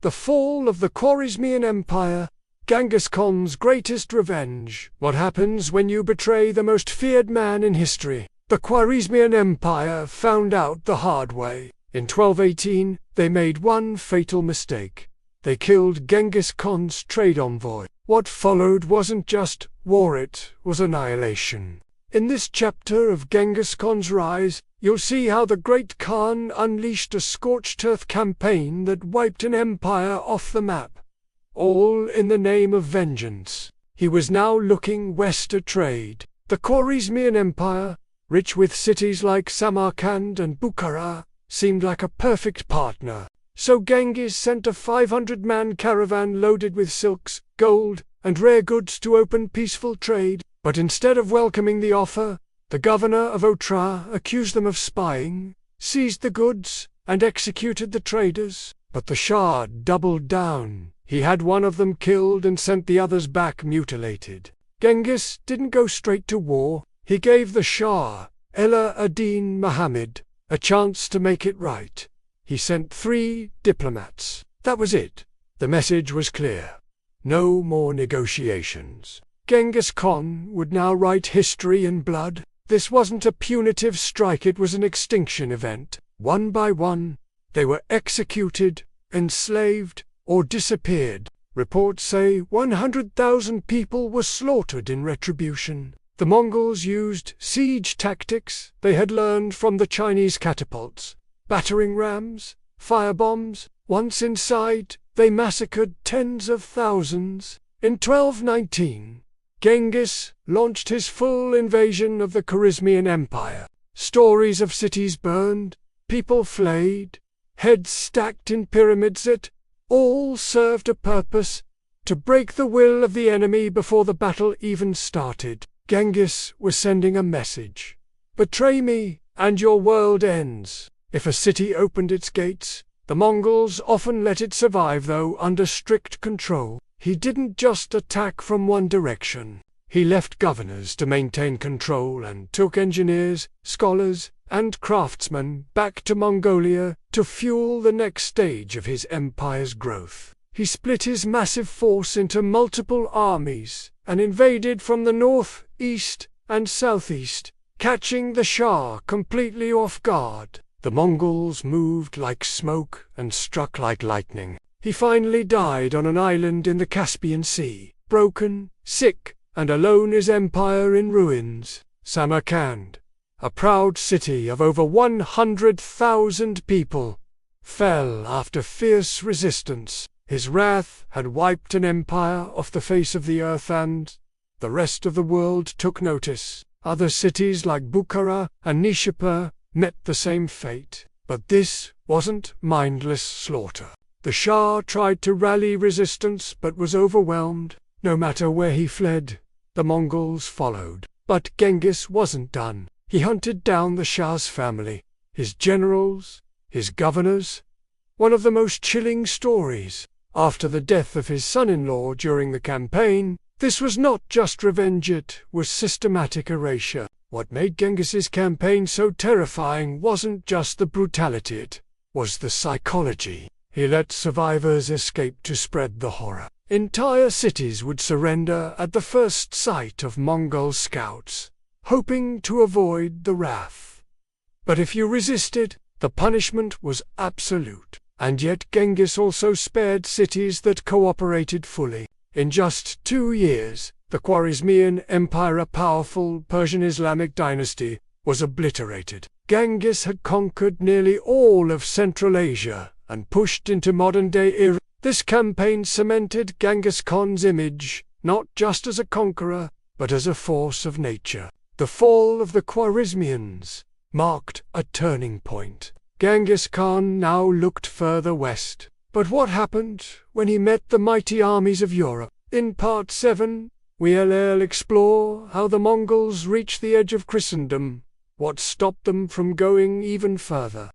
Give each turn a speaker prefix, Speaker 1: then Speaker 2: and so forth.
Speaker 1: The fall of the Khwarezmian Empire, Genghis Khan's greatest revenge. What happens when you betray the most feared man in history? The Khwarezmian Empire found out the hard way. In 1218, they made one fatal mistake. They killed Genghis Khan's trade envoy. What followed wasn't just war, it was annihilation. In this chapter of Genghis Khan's rise, you'll see how the great Khan unleashed a scorched earth campaign that wiped an empire off the map. All in the name of vengeance. He was now looking west to trade. The Khwarezmian Empire, rich with cities like Samarkand and Bukhara, seemed like a perfect partner. So Genghis sent a 500-man caravan loaded with silks, gold, and rare goods to open peaceful trade. But instead of welcoming the offer, the governor of Otrar accused them of spying, seized the goods, and executed the traders. But the Shah doubled down. He had one of them killed and sent the others back mutilated. Genghis didn't go straight to war. He gave the Shah, Ela ad-Din Muhammad, a chance to make it right. He sent 3 diplomats. That was it. The message was clear. No more negotiations. Genghis Khan would now write history in blood. This wasn't a punitive strike, it was an extinction event. One by one, they were executed, enslaved, or disappeared. Reports say 100,000 people were slaughtered in retribution. The Mongols used siege tactics they had learned from the Chinese catapults, battering rams, firebombs. Once inside, they massacred tens of thousands. In 1219, Genghis launched his full invasion of the Khwarezmian Empire. Stories of cities burned, people flayed, heads stacked in pyramids, it all served a purpose: to break the will of the enemy before the battle even started. Genghis was sending a message. Betray me, and your world ends. If a city opened its gates, the Mongols often let it survive, though under strict control. He didn't just attack from one direction. He left governors to maintain control and took engineers, scholars, and craftsmen back to Mongolia to fuel the next stage of his empire's growth. He split his massive force into multiple armies and invaded from the north, east, and southeast, catching the Shah completely off guard. The Mongols moved like smoke and struck like lightning. He finally died on an island in the Caspian Sea, broken, sick, and alone, his empire in ruins. Samarkand, a proud city of over 100,000 people, fell after fierce resistance. His wrath had wiped an empire off the face of the earth, and the rest of the world took notice. Other cities like Bukhara and Nishapur met the same fate. But this wasn't mindless slaughter. The Shah tried to rally resistance but was overwhelmed. No matter where he fled, the Mongols followed. But Genghis wasn't done. He hunted down the Shah's family, his generals, his governors. One of the most chilling stories. After the death of his son-in-law during the campaign, this was not just revenge, it was systematic erasure. What made Genghis's campaign so terrifying wasn't just the brutality, it was the psychology. He let survivors escape to spread the horror. Entire cities would surrender at the first sight of Mongol scouts, hoping to avoid the wrath. But if you resisted, the punishment was absolute. And yet Genghis also spared cities that cooperated fully. In just 2 years, the Khwarezmian Empire, a powerful Persian Islamic dynasty, was obliterated. Genghis had conquered nearly all of Central Asia and pushed into modern-day Iran. This campaign cemented Genghis Khan's image, not just as a conqueror, but as a force of nature. The fall of the Khwarezmians marked a turning point. Genghis Khan now looked further west. But what happened when he met the mighty armies of Europe? In Part 7, we'll explore how the Mongols reached the edge of Christendom, what stopped them from going even further,